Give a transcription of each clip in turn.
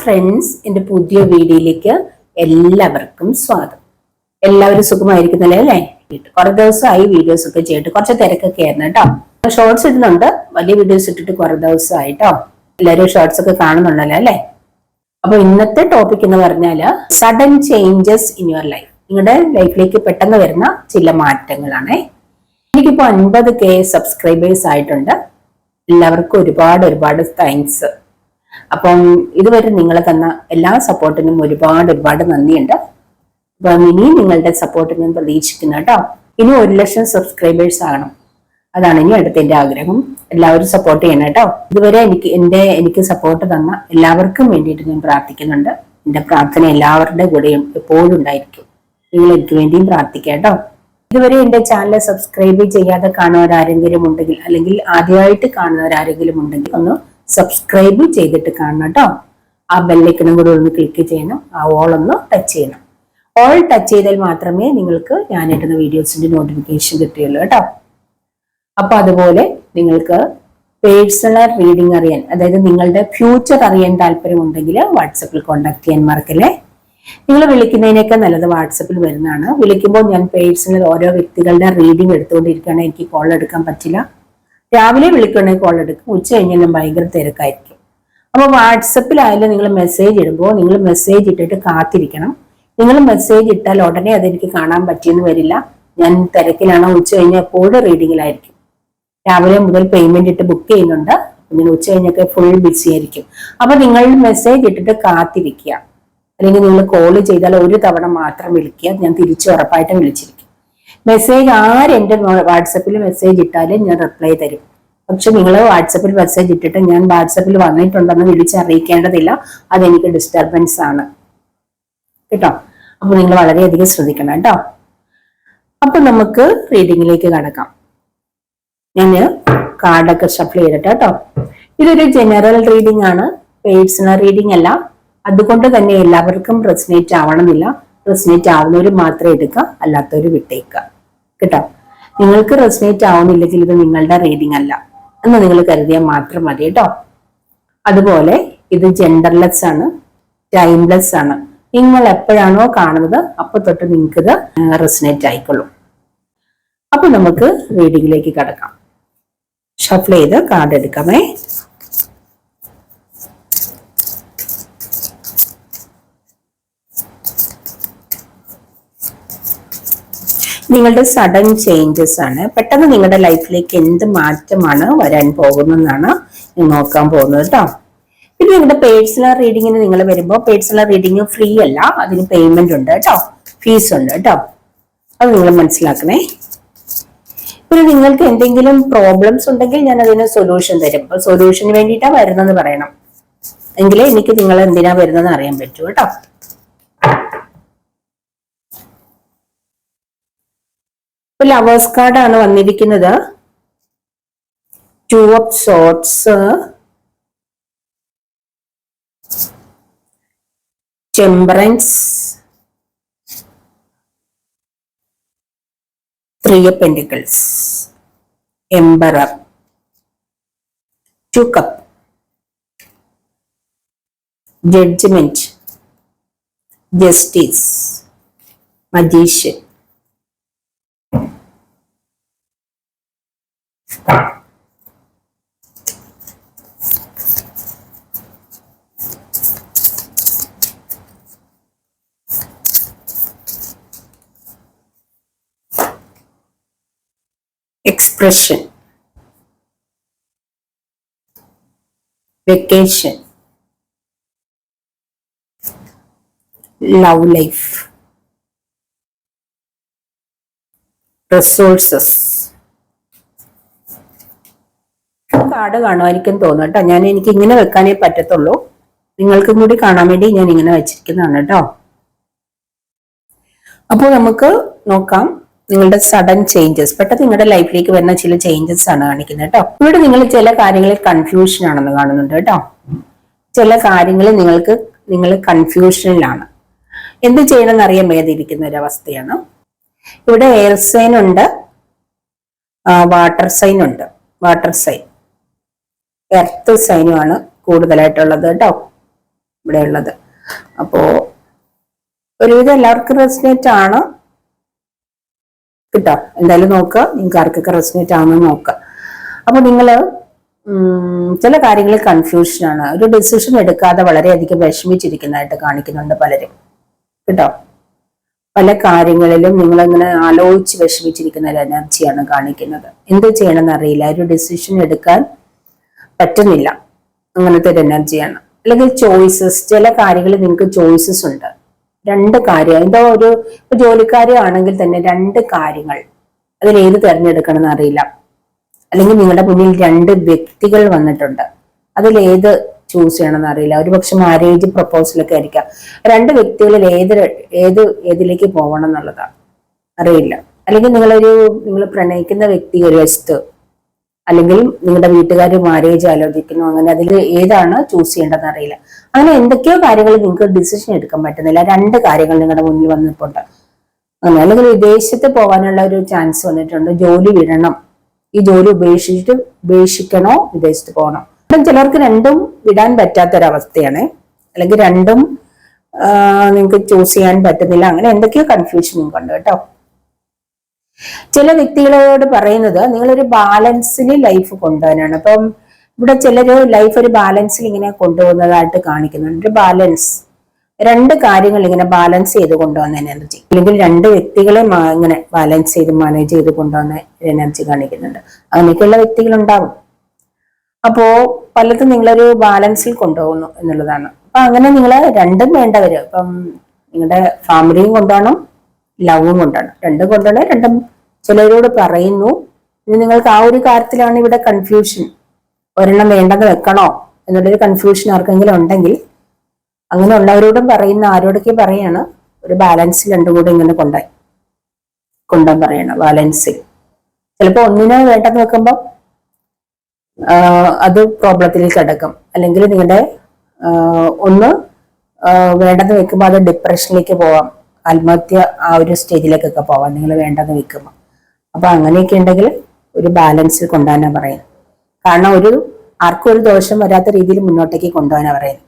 Friends, എൻ്റെ പുതിയ വീഡിയോയിലേക്ക് എല്ലാവർക്കും സ്വാഗതം. എല്ലാവരും സുഖമായിരിക്കുന്നല്ലേ അല്ലേ? കുറെ ദിവസമായി വീഡിയോസ് ഒക്കെ ചെയ്തിട്ട് കുറച്ച് തിരക്കൊക്കെ ആയിരുന്നു കേട്ടോ. ഷോർട്സ് ഇടുന്നുണ്ട്, വലിയ വീഡിയോസ് ഇട്ടിട്ട് കുറെ ദിവസമായിട്ടോ. എല്ലാവരും ഷോർട്സ് ഒക്കെ കാണുന്നുണ്ടല്ലോ അല്ലേ? അപ്പൊ ഇന്നത്തെ ടോപ്പിക് എന്ന് പറഞ്ഞാല് sudden changes in your life. നിങ്ങളുടെ ലൈഫിലേക്ക് പെട്ടെന്ന് വരുന്ന ചില മാറ്റങ്ങളാണ്. എനിക്കിപ്പോ 50K സബ്സ്ക്രൈബേഴ്സ് ആയിട്ടുണ്ട്. എല്ലാവർക്കും ഒരുപാട് താങ്ക്സ്. അപ്പം ഇതുവരെ നിങ്ങൾ തന്ന എല്ലാ സപ്പോർട്ടിനും ഒരുപാട് നന്ദിയുണ്ട്. അപ്പം ഇനിയും നിങ്ങളുടെ സപ്പോർട്ട് ഞാൻ പ്രതീക്ഷിക്കുന്നു കേട്ടോ. ഇനി 1,00,000 സബ്സ്ക്രൈബേഴ്സ് ആകണം, അതാണ് ഇനി അടുത്ത എൻ്റെ ആഗ്രഹം. എല്ലാവരും സപ്പോർട്ട് ചെയ്യണം കേട്ടോ. ഇതുവരെ എനിക്ക് സപ്പോർട്ട് തന്ന എല്ലാവർക്കും വേണ്ടിയിട്ട് ഞാൻ പ്രാർത്ഥിക്കുന്നുണ്ട്. എൻ്റെ പ്രാർത്ഥന എല്ലാവരുടെ കൂടെയും എപ്പോഴും ഉണ്ടായിരിക്കും. നിങ്ങൾ എനിക്ക് വേണ്ടിയും പ്രാർത്ഥിക്കാം കേട്ടോ. ഇതുവരെ എൻ്റെ ചാനൽ സബ്സ്ക്രൈബ് ചെയ്യാതെ കാണുന്നവരാരെങ്കിലും ഉണ്ടെങ്കിൽ, അല്ലെങ്കിൽ ആദ്യമായിട്ട് കാണുന്നവരാരെങ്കിലും ഉണ്ടെങ്കിൽ ഒന്ന് സബ്സ്ക്രൈബ് ചെയ്തിട്ട് കാണണം കേട്ടോ. ആ ബെല്ലൈക്കണും കൂടെ ഒന്ന് ക്ലിക്ക് ചെയ്യണം. ആ ഓൾ ഒന്ന് ടച്ച് ചെയ്യണം. ഓൾ ടച്ച് ചെയ്താൽ മാത്രമേ നിങ്ങൾക്ക് ഞാൻ ഇടുന്ന വീഡിയോസിന്റെ നോട്ടിഫിക്കേഷൻ കിട്ടുകയുള്ളൂ കേട്ടോ. അപ്പൊ അതുപോലെ നിങ്ങൾക്ക് പേഴ്സണൽ റീഡിംഗ് അറിയാൻ, അതായത് നിങ്ങളുടെ ഫ്യൂച്ചർ അറിയാൻ താല്പര്യമുണ്ടെങ്കിൽ വാട്സപ്പിൽ കോൺടാക്ട് ചെയ്യാൻ മറക്കല്ലേ. നിങ്ങൾ വിളിക്കുന്നതിനൊക്കെ നല്ലത് വാട്സപ്പിൽ വരുന്നതാണ്. വിളിക്കുമ്പോൾ ഞാൻ പേഴ്സണൽ ഓരോ വ്യക്തികളുടെ റീഡിംഗ് എടുത്തുകൊണ്ടിരിക്കുകയാണെങ്കിൽ എനിക്ക് കോൾ എടുക്കാൻ പറ്റില്ല. രാവിലെ വിളിക്കണമെങ്കിൽ കോൾ എടുക്കും, ഉച്ച കഴിഞ്ഞാൽ ഭയങ്കര തിരക്കായിരിക്കും. അപ്പൊ വാട്സപ്പിലായാലും നിങ്ങൾ മെസ്സേജ് ഇടുമ്പോൾ നിങ്ങൾ മെസ്സേജ് ഇട്ടിട്ട് കാത്തിരിക്കണം. നിങ്ങൾ മെസ്സേജ് ഇട്ടാൽ ഉടനെ അതെനിക്ക് കാണാൻ പറ്റിയെന്ന് വരില്ല. ഞാൻ തിരക്കിലാണോ, ഉച്ച കഴിഞ്ഞാൽ എപ്പോഴും റീഡിങ്ങിലായിരിക്കും. രാവിലെ മുതൽ പേയ്മെന്റ് ഇട്ട് ബുക്ക് ചെയ്യുന്നുണ്ട്. പിന്നെ ഉച്ച കഴിഞ്ഞൊക്കെ ഫുൾ ബിസി ആയിരിക്കും. അപ്പൊ നിങ്ങൾ മെസ്സേജ് ഇട്ടിട്ട് കാത്തിരിക്കുക, അല്ലെങ്കിൽ നിങ്ങൾ കോൾ ചെയ്താൽ ഒരു തവണ മാത്രം വിളിക്കുക. ഞാൻ തിരിച്ച് ഉറപ്പായിട്ടും വിളിച്ചിരിക്കും. മെസ്സേജ് ആരെന്റെ വാട്സപ്പിൽ മെസ്സേജ് ഇട്ടാലും ഞാൻ റിപ്ലൈ തരും. പക്ഷെ നിങ്ങൾ വാട്സപ്പിൽ മെസ്സേജ് ഇട്ടിട്ട് ഞാൻ വാട്സപ്പിൽ വന്നിട്ടുണ്ടെന്ന് വിളിച്ചറിയിക്കേണ്ടതില്ല. അതെനിക്ക് ഡിസ്റ്റർബൻസ് ആണ് കേട്ടോ. അപ്പൊ നിങ്ങൾ വളരെയധികം ശ്രദ്ധിക്കണം കേട്ടോ. അപ്പൊ നമുക്ക് റീഡിങ്ങിലേക്ക് കടക്കാം. ഞാൻ കാർഡൊക്കെ ഷഫിൾ ചെയ്തിട്ട് കേട്ടോ. ഇതൊരു ജനറൽ റീഡിംഗ് ആണ്, പേഴ്സണൽ റീഡിംഗ് അല്ല. അതുകൊണ്ട് തന്നെ എല്ലാവർക്കും റെസനേറ്റ് ആവണമെന്നില്ല. റെസനേറ്റ് ആവുന്നവർ മാത്രം എടുക്കുക, അല്ലാത്തവർ വിട്ടേക്കുക കേട്ടോ. നിങ്ങൾക്ക് റെസനേറ്റ് ആവുന്നില്ലെങ്കിൽ ഇത് നിങ്ങളുടെ റീഡിംഗ് അല്ല എന്ന് നിങ്ങൾ കരുതിയാൽ മാത്രം മതി കേട്ടോ. അതുപോലെ ഇത് ജെൻഡർലെസ് ആണ്, ടൈംലെസ് ആണ്. നിങ്ങൾ എപ്പോഴാണോ കാണുന്നത് അപ്പൊ തൊട്ട് നിങ്ങൾക്ക് ഇത് റെസനേറ്റ് ആയിക്കൊള്ളും. അപ്പൊ നമുക്ക് റീഡിങ്ങിലേക്ക് കടക്കാം. ഷഫിൾ ചെയ്ത് കാർഡ് എടുക്കാമേ. നിങ്ങളുടെ സഡൻ ചേഞ്ചസ് ആണ്. പെട്ടെന്ന് നിങ്ങളുടെ ലൈഫിലേക്ക് എന്ത് മാറ്റമാണ് വരാൻ പോകുന്നതെന്നാണ് നോക്കാൻ പോകുന്നത് കേട്ടോ. പിന്നെ നിങ്ങളുടെ പേഴ്സണൽ റീഡിങ്ങിന് നിങ്ങൾ വരുമ്പോൾ പേഴ്സണൽ റീഡിങ് ഫ്രീ അല്ല, അതിന് പേയ്മെന്റ് ഉണ്ട് കേട്ടോ, ഫീസ് ഉണ്ട് കേട്ടോ. അത് നിങ്ങൾ മനസ്സിലാക്കണേ. പിന്നെ നിങ്ങൾക്ക് എന്തെങ്കിലും പ്രോബ്ലംസ് ഉണ്ടെങ്കിൽ ഞാൻ അതിന് സൊല്യൂഷൻ തരും. അപ്പൊ സൊല്യൂഷന് വേണ്ടിയിട്ടാണ് വരുന്നതെന്ന് പറയണം, എങ്കിലേ എനിക്ക് നിങ്ങൾ എന്തിനാ വരുന്നതെന്ന് അറിയാൻ പറ്റൂ കേട്ടോ. ലവേഴ്സ് കാർഡാണ് വന്നിരിക്കുന്നത്. 2 of Swords, Temperance, 3 of Pentacles, Emperor, 2 Cup, Judgment, Justice, Magician. Expression, vacation, love life, resources. Card കാണുമായിരിക്കും തോന്നുന്നു കേട്ടോ. എനിക്ക് ഇങ്ങനെ വെക്കാനേ പറ്റത്തുള്ളൂ. നിങ്ങൾക്കും കൂടി കാണാൻ വേണ്ടി ഞാൻ ഇങ്ങനെ വെച്ചിരിക്കുന്നതാണ് കേട്ടോ. അപ്പോൾ നമുക്ക് നോക്കാം നിങ്ങളുടെ സഡൻ ചേഞ്ചസ്. പെട്ടെന്ന് നിങ്ങളുടെ ലൈഫിലേക്ക് വരുന്ന ചില ചേഞ്ചസ് ആണ് കാണിക്കുന്നത് കേട്ടോ. ഇവിടെ നിങ്ങൾ ചില കാര്യങ്ങളിൽ കൺഫ്യൂഷൻ ആണെന്ന് കാണുന്നുണ്ട് കേട്ടോ. ചില കാര്യങ്ങളിൽ നിങ്ങൾ കൺഫ്യൂഷനിലാണ്. എന്ത് ചെയ്യണമെന്ന് അറിയാൻ മേതിരിക്കുന്ന ഒരവസ്ഥയാണ്. ഇവിടെ എയർ സൈൻ ഉണ്ട്, വാട്ടർ സൈൻ ഉണ്ട്. വാട്ടർ സൈൻ, എർത്ത് സൈനുമാണ് കൂടുതലായിട്ടുള്ളത് കേട്ടോ. ഇവിടെ ഉള്ളത്. അപ്പോ ഒരുവിധം എല്ലാവർക്കും റെസിനേറ്റ് ആണ് കിട്ടോ. എന്തായാലും നോക്കുക, നിങ്ങൾക്ക് ആർക്കൊക്കെ റെസിനേറ്റ് ആണെന്ന് നോക്കുക. അപ്പൊ നിങ്ങള് ചില കാര്യങ്ങളിൽ കൺഫ്യൂഷനാണ്, ഒരു ഡിസിഷൻ എടുക്കാതെ വളരെയധികം വിഷമിച്ചിരിക്കുന്നതായിട്ട് കാണിക്കുന്നുണ്ട് പലരും കേട്ടോ. പല കാര്യങ്ങളിലും നിങ്ങളിങ്ങനെ ആലോചിച്ച് വിഷമിച്ചിരിക്കുന്ന ഒരു എനർജിയാണ് കാണിക്കുന്നത്. എന്ത് ചെയ്യണമെന്ന് അറിയില്ല, ഒരു ഡിസിഷൻ എടുക്കാൻ പറ്റുന്നില്ല, അങ്ങനത്തെ ഒരു എനർജിയാണ്. അല്ലെങ്കിൽ ചോയ്സസ്, ചില കാര്യങ്ങളിൽ നിങ്ങൾക്ക് ചോയ്സസ് ഉണ്ട്. രണ്ട് കാര്യം, എന്തോ ഒരു ജോലിക്കാരാണെങ്കിൽ തന്നെ രണ്ട് കാര്യങ്ങൾ, അതിലേത് തിരഞ്ഞെടുക്കണം എന്ന് അറിയില്ല. അല്ലെങ്കിൽ നിങ്ങളുടെ മുന്നിൽ രണ്ട് വ്യക്തികൾ വന്നിട്ടുണ്ട്, അതിലേത് ചൂസ് ചെയ്യണമെന്ന് അറിയില്ല. ഒരുപക്ഷെ മാരേജ് പ്രപ്പോസലൊക്കെ ആയിരിക്കാം. രണ്ട് വ്യക്തികളിൽ ഏതിലേക്ക് പോകണം എന്നുള്ളതാണ് അറിയില്ല. അല്ലെങ്കിൽ നിങ്ങൾ പ്രണയിക്കുന്ന വ്യക്തി ഒരു വശത്ത്, അല്ലെങ്കിൽ നിങ്ങളുടെ വീട്ടുകാർ മാരേജ് ആലോചിക്കുന്നു, അങ്ങനെ അതിൽ ഏതാണ് ചൂസ് ചെയ്യേണ്ടതെന്ന് അറിയില്ല. അങ്ങനെ എന്തൊക്കെയോ കാര്യങ്ങൾ നിങ്ങൾക്ക് ഡിസിഷൻ എടുക്കാൻ പറ്റുന്നില്ല. രണ്ട് കാര്യങ്ങൾ നിങ്ങളുടെ മുന്നിൽ വന്നിട്ടുണ്ട്. അങ്ങനെ അല്ലെങ്കിൽ വിദേശത്ത് പോകാനുള്ള ഒരു ചാൻസ് വന്നിട്ടുണ്ട്, ജോലി വിടണം, ഈ ജോലി ഉപേക്ഷിക്കണോ വിദേശത്ത് പോകണം. ചിലർക്ക് രണ്ടും വിടാൻ പറ്റാത്തൊരവസ്ഥയാണ്, അല്ലെങ്കിൽ രണ്ടും നിങ്ങൾക്ക് ചൂസ് ചെയ്യാൻ പറ്റുന്നില്ല. അങ്ങനെ എന്തൊക്കെയോ കൺഫ്യൂഷൻ നിങ്ങൾക്കുണ്ട് കേട്ടോ. ചില വ്യക്തികളോട് പറയുന്നത് നിങ്ങളൊരു ബാലൻസിൽ ലൈഫ് കൊണ്ടുപോകാനാണ്. അപ്പം ഇവിടെ ചിലര് ലൈഫ് ഒരു ബാലൻസിൽ ഇങ്ങനെ കൊണ്ടുപോകുന്നതായിട്ട് കാണിക്കുന്നുണ്ട്. ഒരു ബാലൻസ്, രണ്ട് കാര്യങ്ങൾ ഇങ്ങനെ ബാലൻസ് ചെയ്ത് കൊണ്ടുവന്ന എനർജി, അല്ലെങ്കിൽ രണ്ട് വ്യക്തികളെ ഇങ്ങനെ ബാലൻസ് ചെയ്ത് മാനേജ് ചെയ്ത് കൊണ്ടുവന്ന എനർജി കാണിക്കുന്നുണ്ട്. അങ്ങനെയൊക്കെയുള്ള വ്യക്തികളുണ്ടാവും. അപ്പോ പലതും നിങ്ങളൊരു ബാലൻസിൽ കൊണ്ടുപോകുന്നു എന്നുള്ളതാണ്. അപ്പൊ അങ്ങനെ നിങ്ങൾ രണ്ടും വേണ്ടവര്, ഇപ്പം നിങ്ങളുടെ ഫാമിലിയും കൊണ്ടുപോകണം, ലവും കൊണ്ടാണ്, രണ്ടും കൊണ്ടാണ്. രണ്ടും ചിലരോട് പറയുന്നു. ഇനി നിങ്ങൾക്ക് ആ ഒരു കാര്യത്തിലാണ് ഇവിടെ കൺഫ്യൂഷൻ, ഒരെണ്ണം വേണ്ടെന്ന് വെക്കണോ എന്നുള്ളൊരു കൺഫ്യൂഷൻ ആർക്കെങ്കിലും ഉണ്ടെങ്കിൽ അങ്ങനെ ഉള്ളവരോടും പറയുന്ന, ആരോടൊക്കെ പറയാണ്, ഒരു ബാലൻസിൽ രണ്ടും കൂടെ ഇങ്ങനെ കൊണ്ടാൻ പറയണം. ബാലൻസിൽ ചിലപ്പോ ഒന്നിനെ വേണ്ടെന്ന് വെക്കുമ്പോൾ അത് പ്രോബ്ലത്തിലേക്ക് കിടക്കും. അല്ലെങ്കിൽ നിങ്ങളുടെ ഒന്ന് വേണ്ടെന്ന് വെക്കുമ്പോൾ അത് ഡിപ്രഷനിലേക്ക് പോവാം, ആത്മഹത്യ ആ ഒരു സ്റ്റേജിലേക്കൊക്കെ പോവാം നിങ്ങൾ വേണ്ടെന്ന് വെക്കുമ്പോൾ. അപ്പൊ അങ്ങനെയൊക്കെ ഉണ്ടെങ്കിൽ ഒരു ബാലൻസിൽ കൊണ്ടുപോകാനാണ് പറയുന്നത്. കാരണം ആർക്കും ഒരു ദോഷം വരാത്ത രീതിയിൽ മുന്നോട്ടേക്ക് കൊണ്ടുപോകാനാണ് പറയുന്നത്.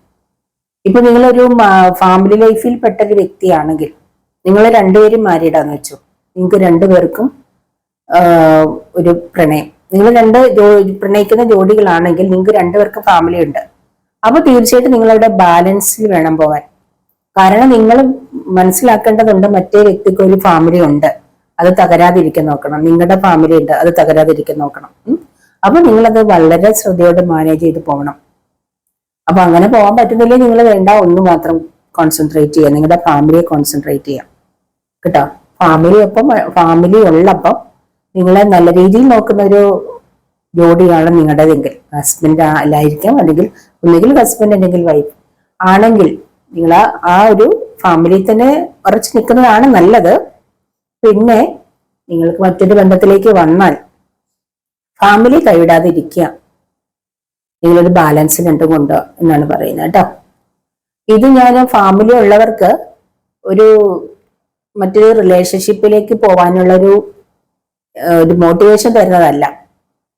ഇപ്പൊ നിങ്ങളൊരു ഫാമിലി ലൈഫിൽ പെട്ട ഒരു വ്യക്തിയാണെങ്കിൽ, നിങ്ങൾ രണ്ടുപേരും മാരീഡാന്ന് വെച്ചു, നിങ്ങൾക്ക് രണ്ടുപേർക്കും ഒരു പ്രണയം, നിങ്ങൾ പ്രണയിക്കുന്ന ജോഡികളാണെങ്കിൽ നിങ്ങൾക്ക് രണ്ടുപേർക്കും ഫാമിലി ഉണ്ട്. അപ്പൊ തീർച്ചയായിട്ടും നിങ്ങളുടെ ബാലൻസിൽ വേണം പോകാൻ. കാരണം നിങ്ങൾ മനസ്സിലാക്കേണ്ടതുണ്ട്, മറ്റേ വ്യക്തിക്ക് ഒരു ഫാമിലി ഉണ്ട്, അത് തകരാതിരിക്കാൻ നോക്കണം. നിങ്ങളുടെ ഫാമിലി ഉണ്ട്, അത് തകരാതിരിക്കാൻ നോക്കണം. അപ്പൊ നിങ്ങളത് വളരെ ശ്രദ്ധയോടെ മാനേജ് ചെയ്ത് പോകണം. അപ്പൊ അങ്ങനെ പോകാൻ പറ്റുന്നില്ലേ, നിങ്ങൾ വേണ്ട ഒന്ന് മാത്രം കോൺസെൻട്രേറ്റ് ചെയ്യുക, നിങ്ങളുടെ ഫാമിലിയെ കോൺസെൻട്രേറ്റ് ചെയ്യാം കേട്ടോ. ഫാമിലി ഉള്ളപ്പം നിങ്ങളെ നല്ല രീതിയിൽ നോക്കുന്ന ഒരു ജോഡിയാണ് നിങ്ങളുടേതെങ്കിൽ, ഹസ്ബൻഡ് അല്ലായിരിക്കാം, അല്ലെങ്കിൽ ഒന്നുകിൽ ഹസ്ബൻഡ് അല്ലെങ്കിൽ വൈഫ് ആണെങ്കിൽ, നിങ്ങൾ ആ ഒരു ഫാമിലി തന്നെ ഉറച്ചു നിൽക്കുന്നതാണ് നല്ലത്. പിന്നെ നിങ്ങൾക്ക് മറ്റൊരു ബന്ധത്തിലേക്ക് വന്നാൽ ഫാമിലി കൈവിടാതിരിക്കുക, നിങ്ങളൊരു ബാലൻസ് രണ്ടുകൊണ്ട് എന്നാണ് പറയുന്നത് കേട്ടോ. ഇത് ഞാൻ ഫാമിലി ഉള്ളവർക്ക് ഒരു മറ്റൊരു റിലേഷൻഷിപ്പിലേക്ക് പോകാനുള്ള ഒരു മോട്ടിവേഷൻ തരുന്നതല്ല.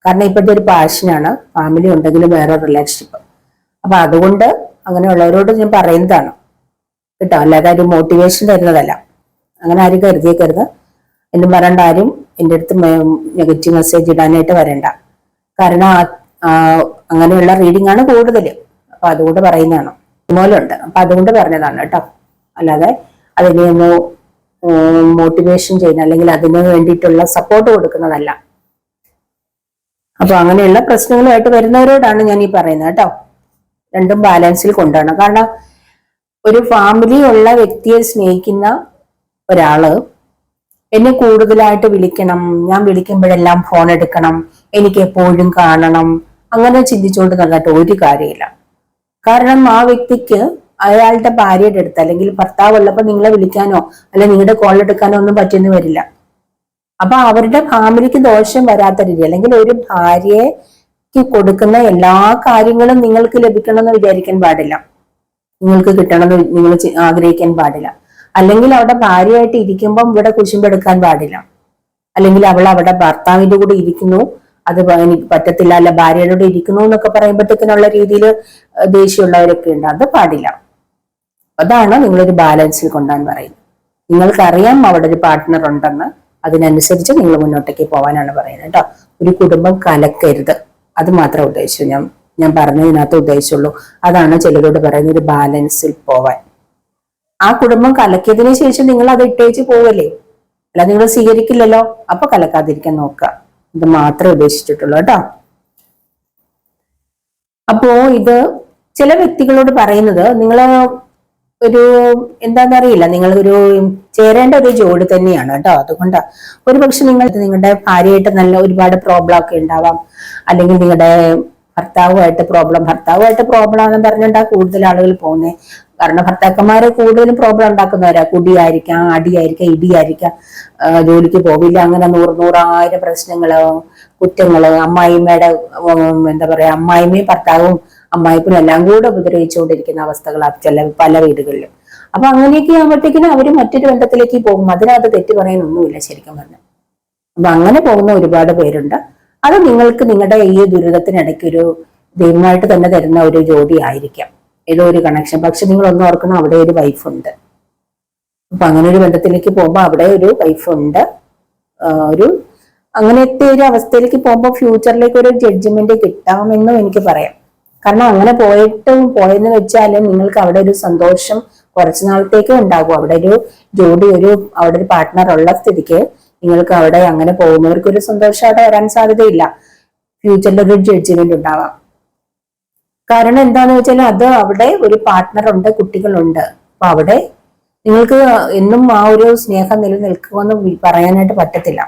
കാരണം ഇപ്പോഴത്തെ ഒരു പാഷനാണ് ഫാമിലി ഉണ്ടെങ്കിലും വേറെ റിലേഷൻഷിപ്പ്. അപ്പൊ അതുകൊണ്ട് അങ്ങനെയുള്ളവരോട് ഞാൻ പറയുന്നതാണ് കേട്ടോ, അല്ലാതെ ഒരു മോട്ടിവേഷൻ തരുന്നതല്ല. അങ്ങനെ ആരും കരുതിയേക്കരുത്. എന്നും പറയേണ്ട ആരും എൻ്റെ അടുത്ത് നെഗറ്റീവ് മെസ്സേജ് ഇടാനായിട്ട് വരണ്ട. കാരണം അങ്ങനെയുള്ള റീഡിംഗ് ആണ് കൂടുതൽ. അപ്പൊ അതുകൊണ്ട് പറയുന്നതാണ്, ഇതുപോലുണ്ട്. അപ്പൊ അതുകൊണ്ട് പറഞ്ഞതാണ് കേട്ടോ, അല്ലാതെ അതിനെ ഒന്ന് മോട്ടിവേഷൻ ചെയ്യുന്ന അല്ലെങ്കിൽ അതിന് വേണ്ടിയിട്ടുള്ള സപ്പോർട്ട് കൊടുക്കുന്നതല്ല. അപ്പൊ അങ്ങനെയുള്ള പ്രശ്നങ്ങളുമായിട്ട് വരുന്നവരോടാണ് ഞാൻ ഈ പറയുന്നത് കേട്ടോ. രണ്ടും ബാലൻസിൽ കൊണ്ടുപോകണം. കാരണം ഒരു ഫാമിലി ഉള്ള വ്യക്തിയെ സ്നേഹിക്കുന്ന ഒരാള് എന്നെ കൂടുതലായിട്ട് വിളിക്കണം, ഞാൻ വിളിക്കുമ്പോഴെല്ലാം ഫോൺ എടുക്കണം, എനിക്ക് എപ്പോഴും കാണണം, അങ്ങനെ ചിന്തിച്ചുകൊണ്ട് നടന്നിട്ട് ഒരു കാര്യമില്ല. കാരണം ആ വ്യക്തിക്ക് അയാളുടെ ഭാര്യയുടെ അടുത്ത് അല്ലെങ്കിൽ ഭർത്താവ് ഉള്ളപ്പോൾ നിങ്ങളെ വിളിക്കാനോ അല്ലെ നിങ്ങളുടെ കോൾ എടുക്കാനോ ഒന്നും പറ്റിയെന്ന് വരില്ല. അപ്പൊ അവരുടെ ഫാമിലിക്ക് ദോഷം വരാത്ത രീതി, അല്ലെങ്കിൽ ഒരു ഭാര്യയ്ക്ക് കൊടുക്കുന്ന എല്ലാ കാര്യങ്ങളും നിങ്ങൾക്ക് ലഭിക്കണമെന്ന് വിചാരിക്കാൻ പാടില്ല, നിങ്ങൾക്ക് കിട്ടണമെന്ന് നിങ്ങൾ ആഗ്രഹിക്കാൻ പാടില്ല. അല്ലെങ്കിൽ അവിടെ ഭാര്യയായിട്ട് ഇരിക്കുമ്പം ഇവിടെ കുശുമ്പെടുക്കാൻ പാടില്ല. അല്ലെങ്കിൽ അവൾ അവിടെ ഭർത്താവിന്റെ കൂടെ ഇരിക്കുന്നു, അത് എനിക്ക് പറ്റത്തില്ല, അല്ല ഭാര്യയുടെ കൂടെ ഇരിക്കുന്നു എന്നൊക്കെ പറയുമ്പോഴത്തേക്കിനുള്ള രീതിയിൽ ദേഷ്യമുള്ളവരൊക്കെ ഉണ്ട്. അത് പാടില്ല. അതാണ് നിങ്ങളൊരു ബാലൻസിൽ കൊണ്ടുപോകാൻ പറയുന്നത്. നിങ്ങൾക്കറിയാം അവിടെ ഒരു പാർട്ട്ണർ ഉണ്ടെന്ന്, അതിനനുസരിച്ച് നിങ്ങൾ മുന്നോട്ടേക്ക് പോകാനാണ് പറയുന്നത് കേട്ടോ. ഒരു കുടുംബം കലക്കരുത്, അത് മാത്രമേ ഉദ്ദേശിച്ചു ഞാൻ പറഞ്ഞതിനകത്ത് ഉദ്ദേശിച്ചുള്ളൂ. അതാണ് ചിലരോട് പറയുന്നത് ഒരു ബാലൻസിൽ പോവാൻ. ആ കുടുംബം കലക്കിയതിനു ശേഷം നിങ്ങൾ അത് ഇട്ടേച്ച് പോവല്ലേ, അല്ല നിങ്ങൾ സ്വീകരിക്കില്ലല്ലോ. അപ്പൊ കലക്കാതിരിക്കാൻ നോക്കുക, ഇത് മാത്രമേ ഉദ്ദേശിച്ചിട്ടുള്ളൂ കേട്ടോ. അപ്പോ ഇത് ചില വ്യക്തികളോട് പറയുന്നത്, നിങ്ങൾ ഒരു എന്താണെന്നറിയില്ല, നിങ്ങൾ ഒരു ചേരേണ്ട ഒരു ജോഡി തന്നെയാണ് കേട്ടോ. അതുകൊണ്ടാ ഒരുപക്ഷെ നിങ്ങളുടെ ഭാര്യയായിട്ട് നല്ല ഒരുപാട് പ്രോബ്ലം ഒക്കെ ഉണ്ടാവാം, അല്ലെങ്കിൽ നിങ്ങളുടെ ഭർത്താവുമായിട്ട് പ്രോബ്ലം ആണെന്ന് പറഞ്ഞിട്ടാ കൂടുതൽ ആളുകൾ പോകുന്നത്. കാരണം ഭർത്താക്കന്മാരെ കൂടുതലും പ്രോബ്ലം ഉണ്ടാക്കുന്നവരാ. കുടിയായിരിക്കാം, അടിയായിരിക്കാം, ഇടിയായിരിക്കാം, ജോലിക്ക് പോവില്ല, അങ്ങനെ നൂറായിരം പ്രശ്നങ്ങള്, കുറ്റങ്ങള്, അമ്മായിമ്മയുടെ എന്താ പറയാ, അമ്മായിമ്മയും ഭർത്താവും അമ്മായിപ്പനും എല്ലാം കൂടെ ഉപദ്രവിച്ചുകൊണ്ടിരിക്കുന്ന അവസ്ഥകളാണ് പല വീടുകളിലും. അപ്പൊ അങ്ങനെയൊക്കെ ആകുമ്പോഴത്തേക്കിനും അവര് മറ്റൊരു ബന്ധത്തിലേക്ക് പോകും. അതിനകത്ത് തെറ്റ് പറയാനൊന്നുമില്ല ശരിക്കും പറഞ്ഞാൽ. അപ്പൊ അങ്ങനെ പോകുന്ന ഒരുപാട് പേരുണ്ട്. അത് നിങ്ങൾക്ക് നിങ്ങളുടെ ഈ ദുരിതത്തിനിടയ്ക്ക് ഒരു ദൈവമായിട്ട് തന്നെ തരുന്ന ഒരു ജോഡി ആയിരിക്കാം, ഏതോ ഒരു കണക്ഷൻ. പക്ഷെ നിങ്ങൾ ഒന്ന് ഓർക്കണം, അവിടെ ഒരു വൈഫുണ്ട്. അപ്പൊ അങ്ങനെ ഒരു ബന്ധത്തിലേക്ക് പോകുമ്പോൾ അവിടെ ഒരു വൈഫുണ്ട്. ഒരു അങ്ങനത്തെ ഒരു അവസ്ഥയിലേക്ക് പോകുമ്പോൾ ഫ്യൂച്ചറിലേക്ക് ഒരു ജഡ്ജ്മെന്റ് കിട്ടാമെന്നും എനിക്ക് പറയാം. കാരണം അങ്ങനെ പോയെന്ന് വെച്ചാൽ നിങ്ങൾക്ക് അവിടെ ഒരു സന്തോഷം കുറച്ചു നാളത്തേക്കും ഉണ്ടാകും. അവിടെ ഒരു ജോഡി, അവിടെ ഒരു പാർട്ട്ണർ ഉള്ള സ്ഥിതിക്ക് നിങ്ങൾക്ക് അവിടെ അങ്ങനെ പോകുന്നവർക്ക് ഒരു സന്തോഷം അവിടെ വരാൻ സാധ്യതയില്ല. ഫ്യൂച്ചറിൽ ഒരു ജഡ്ജ്മെന്റ് ഉണ്ടാവാം. കാരണം എന്താന്ന് വെച്ചാൽ അത് അവിടെ ഒരു പാർട്ട്ണർ ഉണ്ട്, കുട്ടികളുണ്ട്. അപ്പൊ അവിടെ നിങ്ങൾക്ക് എന്നും ആ ഒരു സ്നേഹം നിലനിൽക്കുമെന്ന് പറയാനായിട്ട് പറ്റത്തില്ല,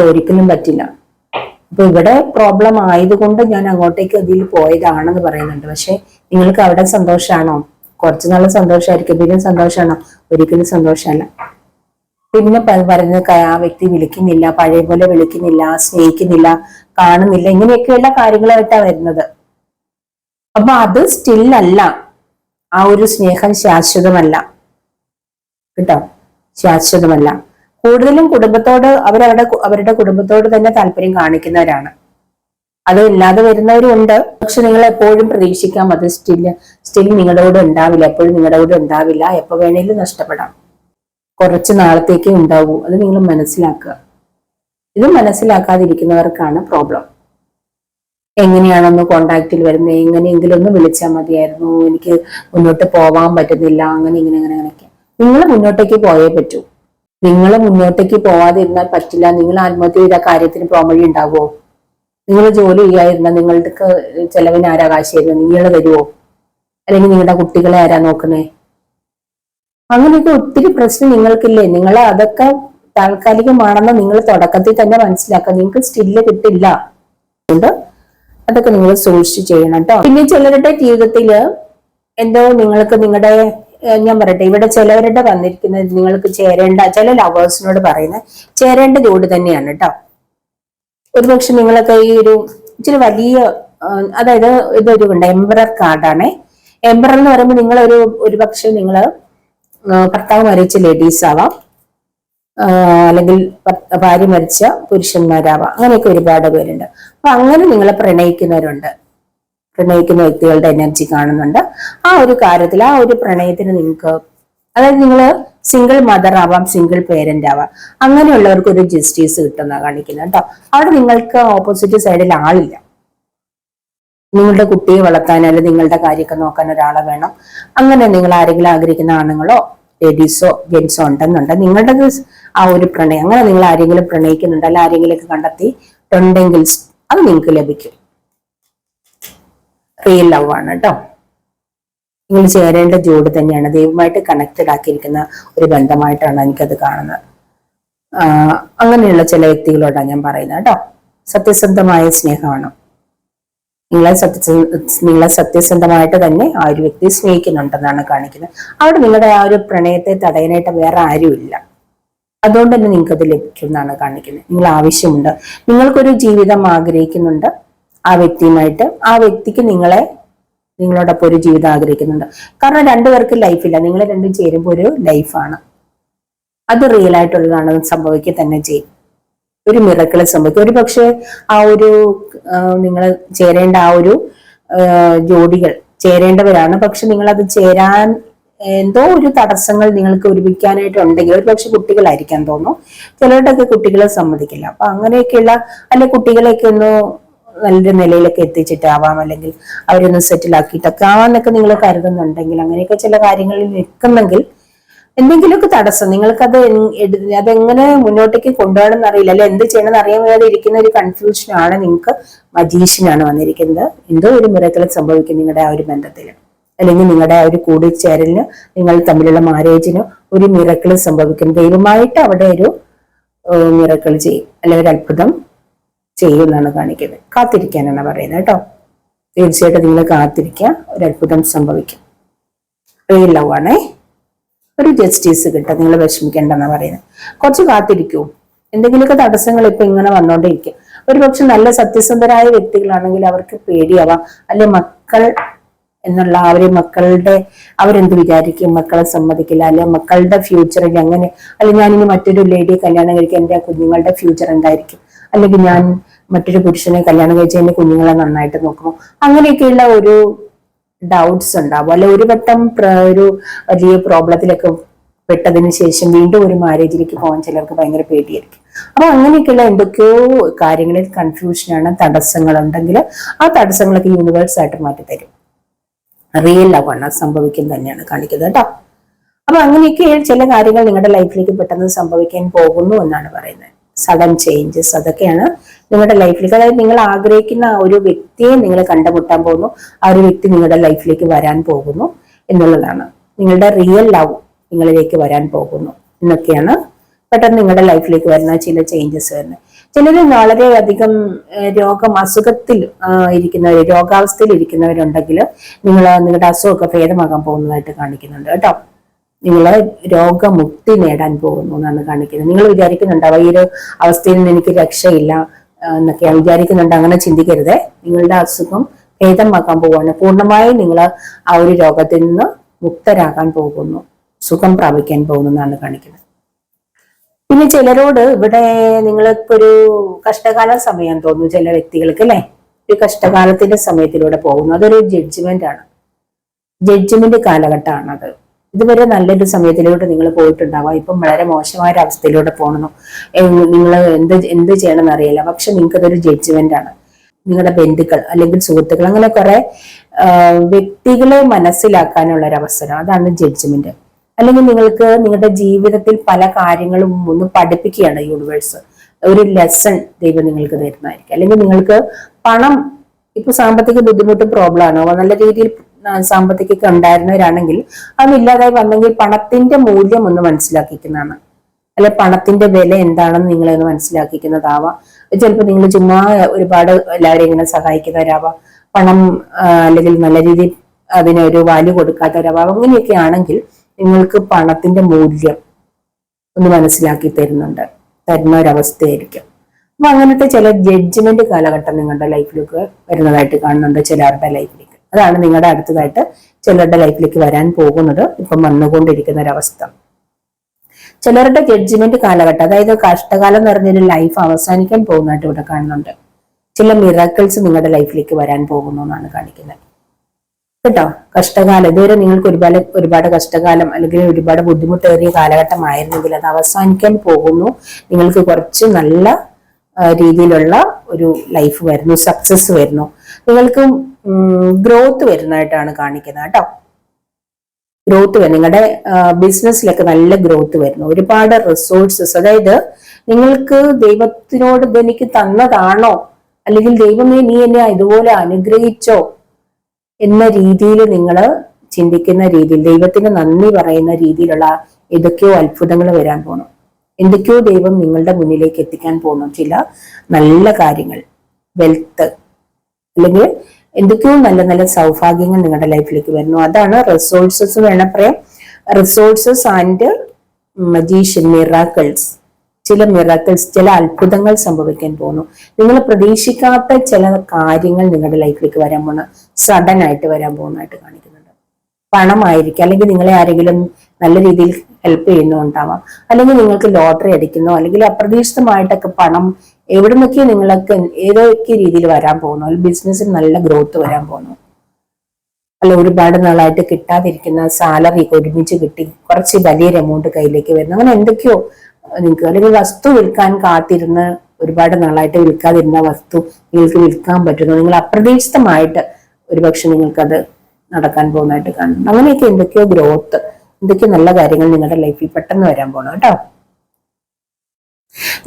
ഒരിക്കലും പറ്റില്ല. അപ്പൊ ഇവിടെ പ്രോബ്ലം ആയതുകൊണ്ട് ഞാൻ അങ്ങോട്ടേക്ക് അതിൽ പോയതാണെന്ന് പറയുന്നുണ്ട്. പക്ഷെ നിങ്ങൾക്ക് അവിടെ സന്തോഷമാണോ? കുറച്ചു നാൾ സന്തോഷമായിരിക്കും, പിന്നെ സന്തോഷമാണോ? ഒരിക്കലും സന്തോഷമല്ല. പിന്നെ പറയുന്നത് ആ വ്യക്തി വിളിക്കുന്നില്ല, പഴയ പോലെ വിളിക്കുന്നില്ല, സ്നേഹിക്കുന്നില്ല, കാണുന്നില്ല, ഇങ്ങനെയൊക്കെയുള്ള കാര്യങ്ങളായിട്ടാണ് വരുന്നത്. അപ്പൊ അത് സ്റ്റില്ലല്ല, ആ ഒരു സ്നേഹം ശാശ്വതമല്ല കേട്ടോ, ശാശ്വതമല്ല. കൂടുതലും കുടുംബത്തോട് അവരുടെ കുടുംബത്തോട് തന്നെ താല്പര്യം കാണിക്കുന്നവരാണ്. അത് ഇല്ലാതെ വരുന്നവരും ഉണ്ട്. പക്ഷെ നിങ്ങൾ എപ്പോഴും പ്രതീക്ഷിക്കാം അത് സ്റ്റിൽ നിങ്ങളുടെ കൂടെ ഉണ്ടാവില്ല, എപ്പോഴും നിങ്ങളുടെ കൂടെ ഉണ്ടാവില്ല, എപ്പോ വേണേലും നഷ്ടപ്പെടാം, കുറച്ച് നാളത്തേക്കേ ഉണ്ടാവൂ. അത് നിങ്ങൾ മനസ്സിലാക്കുക. ഇത് മനസ്സിലാക്കാതിരിക്കുന്നവർക്കാണ് പ്രോബ്ലം. എങ്ങനെയാണൊന്ന് കോണ്ടാക്റ്റിൽ വരുന്നത്, എങ്ങനെയെങ്കിലും ഒന്ന് വിളിച്ചാൽ മതിയായിരുന്നു, എനിക്ക് മുന്നോട്ട് പോവാൻ പറ്റുന്നില്ല, അങ്ങനെയൊക്കെ. നിങ്ങൾ മുന്നോട്ടേക്ക് പോയേ പറ്റൂ. നിങ്ങൾ മുന്നോട്ടേക്ക് പോവാതിരുന്നാൽ പറ്റില്ല. നിങ്ങൾ ആത്മഹത്യ ചെയ്ത കാര്യത്തിന് പോംവഴി ഉണ്ടാവുമോ? നിങ്ങൾ ജോലി ചെയ്യാതിരുന്നാൽ നിങ്ങൾക്ക് ചെലവിന് ആരാ കാശ് തരുമോ? നിങ്ങൾ തരുമോ? അല്ലെങ്കിൽ നിങ്ങളുടെ കുട്ടികളെ ആരാ നോക്കുന്നേ? അങ്ങനെയൊക്കെ ഒത്തിരി പ്രശ്നം നിങ്ങൾക്കില്ലേ. നിങ്ങൾ അതൊക്കെ താൽക്കാലികമാണെന്ന് നിങ്ങൾ തുടക്കത്തിൽ തന്നെ മനസ്സിലാക്കുക. നിങ്ങൾക്ക് സ്റ്റില്ല് കിട്ടില്ല. അതുകൊണ്ട് അതൊക്കെ നിങ്ങൾ സൂക്ഷിച്ച് ചെയ്യണം കേട്ടോ. പിന്നെ ചിലരുടെ ജീവിതത്തില് എന്തോ നിങ്ങൾക്ക് ഞാൻ പറയട്ടെ, ഇവിടെ ചിലവരുടെ വന്നിരിക്കുന്നത് നിങ്ങൾക്ക് ചേരേണ്ട, ചില ലവേഴ്സിനോട് പറയുന്നത് ചേരേണ്ട ജോഡി തന്നെയാണ് കേട്ടോ. ഒരുപക്ഷെ നിങ്ങളൊക്കെ ഈ ഒരു ഇച്ചിരി വലിയ, അതായത് ഇതൊരു എംബറർ കാർഡാണ്. എംബറർ എന്ന് പറയുമ്പോൾ നിങ്ങൾ ഒരുപക്ഷെ നിങ്ങള് ഭർത്താവ് മരിച്ച ലേഡീസ് ആവാം, അല്ലെങ്കിൽ ഭാര്യ മരിച്ച പുരുഷന്മാരാവാം, അങ്ങനെയൊക്കെ ഒരുപാട് പേരുണ്ട്. അപ്പൊ അങ്ങനെ നിങ്ങളെ പ്രണയിക്കുന്ന വ്യക്തികളുടെ എനർജി കാണുന്നുണ്ട്. ആ ഒരു കാര്യത്തിൽ, ആ ഒരു പ്രണയത്തിന് നിങ്ങൾക്ക്, അതായത് നിങ്ങൾ സിംഗിൾ മദർ ആവാം, സിംഗിൾ പേരന്റ് ആവാം, അങ്ങനെയുള്ളവർക്ക് ഒരു ജസ്റ്റിസ് കിട്ടുന്ന കാണിക്കുന്നത് കേട്ടോ. അവിടെ നിങ്ങൾക്ക് ഓപ്പോസിറ്റ് സൈഡിൽ ആളില്ല. നിങ്ങളുടെ കുട്ടിയെ വളർത്താൻ അല്ലെങ്കിൽ നിങ്ങളുടെ കാര്യമൊക്കെ നോക്കാൻ ഒരാളെ വേണം. അങ്ങനെ നിങ്ങൾ ആരെങ്കിലും ആഗ്രഹിക്കുന്ന ആണുങ്ങളോ ലേഡീസോ ജെന്റ്സോ ഉണ്ടെന്നുണ്ട്, നിങ്ങളുടെ ആ ഒരു പ്രണയം, അങ്ങനെ നിങ്ങൾ ആരെങ്കിലും പ്രണയിക്കുന്നുണ്ട്, അല്ല ആരെങ്കിലൊക്കെ കണ്ടെത്തിയിട്ടുണ്ടെങ്കിൽ അത് നിങ്ങൾക്ക് ലഭിക്കും. റിയൽ ലവ് ആണ് കേട്ടോ. നിങ്ങൾ ചേരേണ്ട ജോഡി തന്നെയാണ്, ദൈവമായിട്ട് കണക്റ്റഡ് ആക്കിയിരിക്കുന്ന ഒരു ബന്ധമായിട്ടാണ് എനിക്കത് കാണുന്നത്. അങ്ങനെയുള്ള ചില വ്യക്തികളോടാണ് ഞാൻ പറയുന്നത് കേട്ടോ. സത്യസന്ധമായ സ്നേഹമാണ്. നിങ്ങളെ സത്യസന്ധമായിട്ട് തന്നെ ആ ഒരു വ്യക്തി സ്നേഹിക്കുന്നുണ്ടെന്നാണ് കാണിക്കുന്നത്. അവിടെ നിങ്ങളുടെ ആ ഒരു പ്രണയത്തെ തടയാനായിട്ട് വേറെ ആരുമില്ല. അതുകൊണ്ട് തന്നെ നിങ്ങൾക്കത് ലഭിക്കും എന്നാണ് കാണിക്കുന്നത്. നിങ്ങൾ ആവശ്യമുണ്ട്, നിങ്ങൾക്കൊരു ജീവിതം ആഗ്രഹിക്കുന്നുണ്ട് ആ വ്യക്തിയുമായിട്ട്, ആ വ്യക്തിക്ക് നിങ്ങളോടൊപ്പം ഒരു ജീവിതം ആഗ്രഹിക്കുന്നുണ്ട്. കാരണം രണ്ടുപേർക്ക് ലൈഫില്ല, നിങ്ങൾ രണ്ടും ചേരുമ്പോൾ ഒരു ലൈഫാണ്. അത് റിയൽ ആയിട്ടുള്ളതാണ്, സംഭവിക്കുക തന്നെ ചെയ്യും. ഒരു മിറക്കിൾ സംഭവിക്കും. ഒരു പക്ഷേ ആ ഒരു നിങ്ങൾ ചേരേണ്ട ആ ഒരു ജോഡികൾ ചേരേണ്ടവരാണ്. പക്ഷെ നിങ്ങൾ അത് ചേരാൻ എന്തോ ഒരു തടസ്സങ്ങൾ നിങ്ങൾക്ക് ഒരുമിക്കാനായിട്ടുണ്ടെങ്കിൽ, ഒരു പക്ഷെ കുട്ടികളായിരിക്കാൻ തോന്നുന്നു, ചിലരുടെയൊക്കെ കുട്ടികളെ സമ്മതിക്കില്ല. അപ്പൊ അങ്ങനെയൊക്കെയുള്ള അല്ലെ കുട്ടികളെയൊക്കെ ഒന്ന് നല്ലൊരു നിലയിലൊക്കെ എത്തിച്ചിട്ടാവാം, അല്ലെങ്കിൽ അവരൊന്ന് സെറ്റിൽ ആക്കിയിട്ടൊക്കെ ആവാന്നൊക്കെ നിങ്ങൾ കരുതുന്നുണ്ടെങ്കിൽ, അങ്ങനെയൊക്കെ ചില കാര്യങ്ങളിൽ നിൽക്കുന്നെങ്കിൽ എന്തെങ്കിലുമൊക്കെ തടസ്സം നിങ്ങൾക്കത് അതെങ്ങനെ മുന്നോട്ടേക്ക് കൊണ്ടുപോകണം അറിയില്ല, അല്ലെ എന്ത് ചെയ്യണമെന്ന് അറിയാൻ വരാതെ ഇരിക്കുന്ന ഒരു കൺഫ്യൂഷനാണ് നിങ്ങൾക്ക് മജീഷ്യനാണ് വന്നിരിക്കുന്നത്. എന്തോ ഒരു മിറക്കിൾ സംഭവിക്കും നിങ്ങളുടെ ആ ഒരു ബന്ധത്തിൽ, അല്ലെങ്കിൽ നിങ്ങളുടെ ആ ഒരു കൂടിച്ചേരലിന്, നിങ്ങൾ തമ്മിലുള്ള മാരേജിന് ഒരു മിറക്കിൾ സംഭവിക്കും. ദൈവമായിട്ട് അവിടെ ഒരു മിറക്കിൾ ചെയ്യും, അല്ലെങ്കിൽ ഒരു അത്ഭുതം ചെയ്യും എന്നാണ് കാണിക്കുന്നത്. കാത്തിരിക്കാനാണ് പറയുന്നത് കേട്ടോ. തീർച്ചയായിട്ടും നിങ്ങൾ കാത്തിരിക്കുക, ഒരു അത്ഭുതം സംഭവിക്കും. റിയൽ ലവ് ആണേ, ഒരു ജസ്റ്റിസ് കിട്ടും, നിങ്ങൾ വിഷമിക്കേണ്ടെന്നാ പറയുന്നത്. കുറച്ച് കാത്തിരിക്കൂ, എന്തെങ്കിലുമൊക്കെ തടസ്സങ്ങൾ ഇപ്പൊ ഇങ്ങനെ വന്നോണ്ടിരിക്കും. ഒരു പക്ഷെ നല്ല സത്യസന്ധരായ വ്യക്തികളാണെങ്കിൽ അവർക്ക് പേടിയാവാം, അല്ലെ മക്കൾ എന്നുള്ള മക്കളുടെ അവരെന്ത് വിചാരിക്കും, മക്കളെ സമ്മതിക്കില്ല, അല്ലെ മക്കളുടെ ഫ്യൂച്ചറിൽ അങ്ങനെ, അല്ലെങ്കിൽ ഞാനിനി മറ്റൊരു ലേഡിയെ കല്യാണം കഴിക്കാൻ എന്റെ കുഞ്ഞുങ്ങളുടെ ഫ്യൂച്ചർ എന്തായിരിക്കും, അല്ലെങ്കിൽ ഞാൻ മറ്റൊരു പുരുഷനെ കല്യാണം കഴിച്ച് എന്റെ കുഞ്ഞുങ്ങളെ നന്നായിട്ട് നോക്കുമോ, അങ്ങനെയൊക്കെയുള്ള ഒരു ഡൗട്ട്സ് ഉണ്ടാവും. അല്ലെ ഒരു വട്ടം ഒരു വലിയ പ്രോബ്ലത്തിലൊക്കെ പെട്ടതിന് ശേഷം വീണ്ടും ഒരു മാരേജിലേക്ക് പോകാൻ ചിലർക്ക് ഭയങ്കര പേടിയായിരിക്കും. അപ്പൊ അങ്ങനെയൊക്കെയുള്ള എന്തൊക്കെയോ കാര്യങ്ങളിൽ കൺഫ്യൂഷനാണ്, തടസ്സങ്ങൾ ഉണ്ടെങ്കിൽ ആ തടസ്സങ്ങളൊക്കെ യൂണിവേഴ്സ് ആയിട്ട് മാറ്റിത്തരും. റിയൽ ലവ് ആണ് സംഭവിക്കും തന്നെയാണ് കാണിക്കുന്നത് കേട്ടോ. അപ്പൊ അങ്ങനെയൊക്കെ ചില കാര്യങ്ങൾ നിങ്ങളുടെ ലൈഫിലേക്ക് പെട്ടെന്ന് സംഭവിക്കാൻ പോകുന്നു എന്നാണ് പറയുന്നത്. സഡൻ ചേഞ്ചസ് അതൊക്കെയാണ് നിങ്ങളുടെ ലൈഫിലേക്ക്, അതായത് നിങ്ങൾ ആഗ്രഹിക്കുന്ന ആ ഒരു വ്യക്തിയെ നിങ്ങൾ കണ്ടുമുട്ടാൻ പോകുന്നു, ആ ഒരു വ്യക്തി നിങ്ങളുടെ ലൈഫിലേക്ക് വരാൻ പോകുന്നു എന്നുള്ളതാണ്. നിങ്ങളുടെ റിയൽ ലവ് നിങ്ങളിലേക്ക് വരാൻ പോകുന്നു എന്നൊക്കെയാണ് പെട്ടെന്ന് നിങ്ങളുടെ ലൈഫിലേക്ക് വരുന്ന ചില ചേഞ്ചസ് വരുന്നത്. ചിലര് വളരെയധികം അസുഖത്തിൽ ഇരിക്കുന്നവർ, രോഗാവസ്ഥയിൽ ഇരിക്കുന്നവരുണ്ടെങ്കിൽ നിങ്ങളുടെ അസുഖമൊക്കെ ഭേദമാകാൻ പോകുന്നതായിട്ട് കാണിക്കുന്നുണ്ട് കേട്ടോ. നിങ്ങൾ രോഗമുക്തി നേടാൻ പോകുന്നു എന്നാണ് കാണിക്കുന്നത്. നിങ്ങൾ വിചാരിക്കുന്നുണ്ടാവും ഈ ഒരു അവസ്ഥയിൽ നിന്ന് എനിക്ക് രക്ഷയില്ല എന്നൊക്കെയാണ് വിചാരിക്കുന്നുണ്ട്. അങ്ങനെ ചിന്തിക്കരുത്. നിങ്ങളുടെ അസുഖം ഭേദമാക്കാൻ പോവുകയാണ്. പൂർണ്ണമായും നിങ്ങൾ ആ ഒരു രോഗത്തിൽ നിന്ന് മുക്തരാകാൻ പോകുന്നു, സുഖം പ്രാപിക്കാൻ പോകുന്നു എന്നാണ് കാണിക്കുന്നത്. പിന്നെ ചിലരോട് ഇവിടെ നിങ്ങൾക്കൊരു കഷ്ടകാല സമയം തോന്നുന്നു, ചില വ്യക്തികൾക്ക് അല്ലെ, ഒരു കഷ്ടകാലത്തിന്റെ സമയത്തിലൂടെ പോകുന്നു. അതൊരു ജഡ്ജ്മെന്റ് ആണ്, ജഡ്ജ്മെന്റ് കാലഘട്ടമാണത്. ഇതുവരെ നല്ലൊരു സമയത്തിലൂടെ നിങ്ങൾ പോയിട്ടുണ്ടാവാം, ഇപ്പം വളരെ മോശമായ ഒരു അവസ്ഥയിലൂടെ പോകണമെന്നോ നിങ്ങൾ എന്ത് ചെയ്യണമെന്ന് അറിയില്ല. പക്ഷെ നിങ്ങൾക്ക് അതൊരു ജഡ്ജ്മെന്റ് ആണ്. നിങ്ങളുടെ ബന്ധുക്കൾ അല്ലെങ്കിൽ സുഹൃത്തുക്കൾ അങ്ങനെ കുറെ വ്യക്തികളെ മനസ്സിലാക്കാനുള്ള ഒരു അവസരം, അതാണ് ജഡ്ജ്മെന്റ്. അല്ലെങ്കിൽ നിങ്ങൾക്ക് നിങ്ങളുടെ ജീവിതത്തിൽ പല കാര്യങ്ങളും ഒന്ന് പഠിപ്പിക്കുകയാണ് യൂണിവേഴ്സ്, ഒരു ലെസൺ ദൈവം നിങ്ങൾക്ക് തരുന്നതായിരിക്കും. അല്ലെങ്കിൽ നിങ്ങൾക്ക് പണം, ഇപ്പൊ സാമ്പത്തിക ബുദ്ധിമുട്ടും പ്രോബ്ലം ആണോ, നല്ല രീതിയിൽ സാമ്പത്തികമൊക്കെ ഉണ്ടായിരുന്നവരാണെങ്കിൽ അതൊന്നില്ലാതായി വന്നെങ്കിൽ പണത്തിന്റെ മൂല്യം ഒന്ന് മനസ്സിലാക്കിക്കുന്നതാണ്, അല്ലെ പണത്തിന്റെ വില എന്താണെന്ന് നിങ്ങളെ ഒന്ന് മനസ്സിലാക്കിക്കുന്നതാവാം. ചിലപ്പോൾ നിങ്ങൾ ചുമ്മാ ഒരുപാട് എല്ലാവരെയും ഇങ്ങനെ സഹായിക്കുന്നവരാവാം, പണം അല്ലെങ്കിൽ നല്ല രീതിയിൽ അതിനൊരു വാല്യൂ കൊടുക്കാത്തവരാവാം. അങ്ങനെയൊക്കെ ആണെങ്കിൽ നിങ്ങൾക്ക് പണത്തിന്റെ മൂല്യം ഒന്ന് മനസ്സിലാക്കി തരുന്ന ഒരവസ്ഥയായിരിക്കും. അപ്പൊ അങ്ങനത്തെ ചില ജഡ്ജ്മെന്റ് കാലഘട്ടം നിങ്ങളുടെ ലൈഫിലേക്ക് വരുന്നതായിട്ട് കാണുന്നുണ്ട്, ചിലരുടെ ലൈഫിലേക്ക്. അതാണ് നിങ്ങളുടെ അടുത്തതായിട്ട് ചിലരുടെ ലൈഫിലേക്ക് വരാൻ പോകുന്നത്, ഇപ്പം വന്നുകൊണ്ടിരിക്കുന്ന ഒരവസ്ഥ. ചിലരുടെ ജഡ്ജ്മെന്റ് കാലഘട്ടം, അതായത് കഷ്ടകാലം നിറഞ്ഞൊരു ലൈഫ് അവസാനിക്കാൻ പോകുന്നതായിട്ട് ഇവിടെ കാണുന്നുണ്ട്. ചില മിറാക്കിൾസ് നിങ്ങളുടെ ലൈഫിലേക്ക് വരാൻ പോകുന്നു എന്നാണ് കാണിക്കുന്നത് കേട്ടോ. കഷ്ടകാലം, ഇതുവരെ നിങ്ങൾക്ക് ഒരുപാട് കഷ്ടകാലം അല്ലെങ്കിൽ ഒരുപാട് ബുദ്ധിമുട്ടേറിയ കാലഘട്ടമായിരുന്നെങ്കിൽ അത് അവസാനിക്കാൻ പോകുന്നു. നിങ്ങൾക്ക് കുറച്ച് നല്ല രീതിയിലുള്ള ഒരു ലൈഫ് വരുന്നു, സക്സസ് വരുന്നു, നിങ്ങൾക്ക് ഗ്രോത്ത് വരുന്നതായിട്ടാണ് കാണിക്കുന്നത് കേട്ടോ. ഗ്രോത്ത് വരും, നിങ്ങളുടെ ബിസിനസ്സിലൊക്കെ നല്ല ഗ്രോത്ത് വരുന്നു, ഒരുപാട് റിസോഴ്സസ്. അതായത് നിങ്ങൾക്ക് ദൈവത്തിനോട് ഇതെനിക്ക് തന്നതാണോ, അല്ലെങ്കിൽ ദൈവമേ നീ എന്നെ ഇതുപോലെ അനുഗ്രഹിച്ചോ എന്ന രീതിയിൽ നിങ്ങൾ ചിന്തിക്കുന്ന രീതിയിൽ, ദൈവത്തിന് നന്ദി പറയുന്ന രീതിയിലുള്ള ഏതൊക്കെയോ അത്ഭുതങ്ങൾ വരാൻ പോകണം, എന്തൊക്കെയോ ദൈവം നിങ്ങളുടെ മുന്നിലേക്ക് എത്തിക്കാൻ പോകുന്നു. ചില നല്ല കാര്യങ്ങൾ, വെൽത്ത് അല്ലെങ്കിൽ എന്തൊക്കെയോ നല്ല നല്ല സൗഭാഗ്യങ്ങൾ നിങ്ങളുടെ ലൈഫിലേക്ക് വരുന്നു. അതാണ് റിസോഴ്സസ് വേണം പറയാം. റിസോഴ്സസ് ആൻഡ് മജീഷ്യൻ, മിറാക്കിൾസ്, ചില മിറാക്കിൾസ്, ചില അത്ഭുതങ്ങൾ സംഭവിക്കാൻ പോകുന്നു. നിങ്ങൾ പ്രതീക്ഷിക്കാത്ത ചില കാര്യങ്ങൾ നിങ്ങളുടെ ലൈഫിലേക്ക് വരാൻ പോകുന്ന, സഡൻ ആയിട്ട് വരാൻ പോകുന്നതായിട്ട് കാണിക്കുന്നുണ്ട്. പണമായിരിക്കും, അല്ലെങ്കിൽ നിങ്ങളെ ആരെങ്കിലും നല്ല രീതിയിൽ ഹെൽപ്പ് ചെയ്യുന്നുണ്ടാവാം, അല്ലെങ്കിൽ നിങ്ങൾക്ക് ലോട്ടറി അടിക്കുന്നോ, അല്ലെങ്കിൽ അപ്രതീക്ഷിതമായിട്ടൊക്കെ പണം എവിടെ നിന്നൊക്കെയോ നിങ്ങൾക്ക് ഏതൊക്കെ രീതിയിൽ വരാൻ പോകുന്നു, അല്ലെങ്കിൽ ബിസിനസ്സിൽ നല്ല ഗ്രോത്ത് വരാൻ പോകുന്നു. അല്ല ഒരുപാട് നാളായിട്ട് കിട്ടാതിരിക്കുന്ന സാലറി ഒരുമിച്ച് കിട്ടി കുറച്ച് വലിയൊരു എമൗണ്ട് കയ്യിലേക്ക് വരുന്നു, അങ്ങനെ എന്തൊക്കെയോ നിങ്ങൾക്ക്, അല്ലെങ്കിൽ വസ്തു വിൽക്കാൻ കാത്തിരുന്ന് ഒരുപാട് നാളായിട്ട് വിൽക്കാതിരുന്ന വസ്തു നിങ്ങൾക്ക് വിൽക്കാൻ പറ്റുന്നു, നിങ്ങൾ അപ്രതീക്ഷിതമായിട്ട് ഒരുപക്ഷെ നിങ്ങൾക്കത് നടക്കാൻ പോകുന്നതായിട്ട് കാണുന്നു. അങ്ങനെയൊക്കെ എന്തൊക്കെയോ ഗ്രോത്ത്, എന്തൊക്കെയോ നല്ല കാര്യങ്ങൾ നിങ്ങളുടെ ലൈഫിൽ പെട്ടെന്ന് വരാൻ പോകണം കേട്ടോ.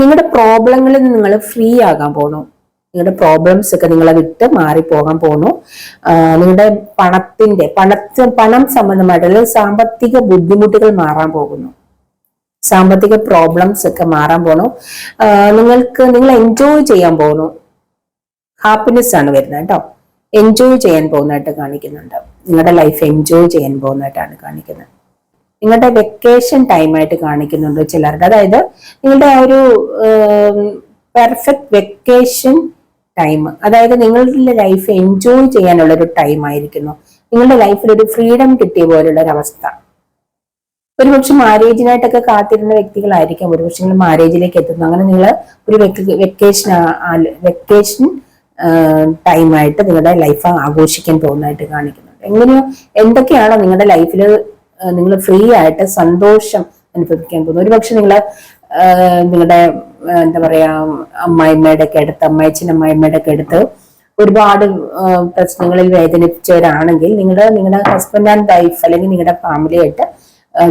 നിങ്ങളുടെ പ്രോബ്ലങ്ങളിൽ നിന്ന് നിങ്ങൾ ഫ്രീ ആകാൻ പോകണു. നിങ്ങളുടെ പ്രോബ്ലംസ് ഒക്കെ നിങ്ങളെ വിട്ട് മാറിപ്പോകാൻ പോകണു. നിങ്ങളുടെ പണം സംബന്ധമായിട്ടുള്ള സാമ്പത്തിക ബുദ്ധിമുട്ടുകൾ മാറാൻ പോകുന്നു. സാമ്പത്തിക പ്രോബ്ലംസ് ഒക്കെ മാറാൻ പോകണു. നിങ്ങൾ എൻജോയ് ചെയ്യാൻ പോകുന്നു. ഹാപ്പിനെസ് ആണ് വരുന്നത് കേട്ടോ. എൻജോയ് ചെയ്യാൻ പോകുന്നതായിട്ട് കാണിക്കുന്നുണ്ട്. നിങ്ങളുടെ ലൈഫ് എൻജോയ് ചെയ്യാൻ പോകുന്നതായിട്ടാണ് കാണിക്കുന്നത്. നിങ്ങളുടെ വെക്കേഷൻ ടൈമായിട്ട് കാണിക്കുന്നുണ്ട് ചിലരുടെ. അതായത് നിങ്ങളുടെ ആ ഒരു പെർഫെക്റ്റ് വെക്കേഷൻ ടൈം, അതായത് നിങ്ങളുടെ ലൈഫ് എൻജോയ് ചെയ്യാനുള്ള ഒരു ടൈം ആയിരിക്കുന്നു. നിങ്ങളുടെ ലൈഫിൽ ഒരു ഫ്രീഡം കിട്ടിയ പോലുള്ള ഒരു അവസ്ഥ. ഒരുപക്ഷെ മാരേജിനായിട്ടൊക്കെ കാത്തിരുന്ന വ്യക്തികളായിരിക്കാം ഒരുപക്ഷെ നിങ്ങൾ മാരേജിലേക്ക് എത്തുന്നു. അങ്ങനെ നിങ്ങൾ ഒരു വെക്കേഷൻ ടൈമായിട്ട് നിങ്ങളുടെ ലൈഫ് ആഘോഷിക്കാൻ പോകുന്നതായിട്ട് കാണിക്കുന്നുണ്ട്. എങ്ങനെയോ എന്തൊക്കെയാണോ നിങ്ങളുടെ ലൈഫിൽ നിങ്ങൾ ഫ്രീ ആയിട്ട് സന്തോഷം അനുഭവിക്കാൻ പോകുന്നു. ഒരുപക്ഷെ നിങ്ങളുടെ എന്താ പറയാ അമ്മായിമ്മയുടെ ഒക്കെ അടുത്ത്, അമ്മായിമ്മയുടെ ഒക്കെ അടുത്ത് ഒരുപാട് പ്രശ്നങ്ങളിൽ വേദനിപ്പിച്ചവരാണെങ്കിൽ നിങ്ങളുടെ ഹസ്ബൻഡ് ആൻഡ് വൈഫ് അല്ലെങ്കിൽ നിങ്ങളുടെ ഫാമിലിയായിട്ട്